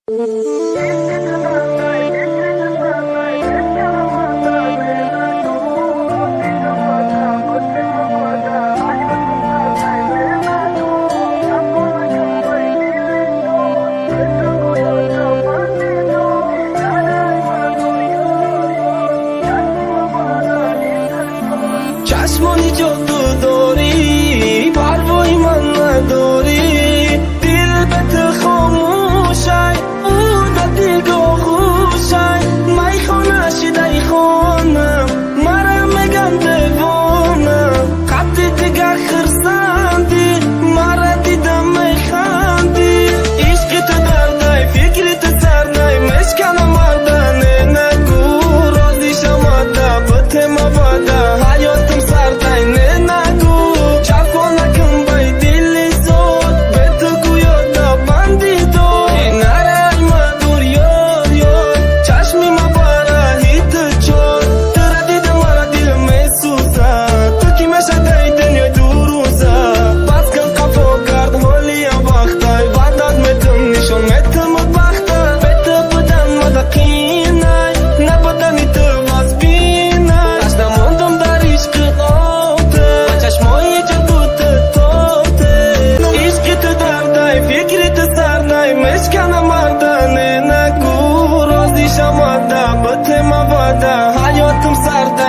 چشمانی جادو داری، پروایی من نداری، دل به تو خاموشای او دیگاه خوشای مای خانه شدای خانم مرا میگن دیوانم خطی دیگر خرسندی مرا دیدم میخندی عشق تو دردای فکر تو سرنای مشکنم مردن نگو رازی شماده بطه مباده حیاتم سردای نگو جفا نکن بای دلی زود به تو گویاده بندی دو نرای مدور یار یار چشمی مباره هیت چار تو را دیدم مرا دل میسوزه تو کی میشه دای دنیا دو روزه بس کن قفا کرد حالی وقتای بعدت میتم نشون میتم وقتا به تو بودن مدقینای نبودنی تو باز بینای داشتم موندم در عشق آته با چشمای جادو تاته عشق تو دردای فکر تو سرنای مشکنم مردن نگو رازی شماده بطه مباده حیاتم سرده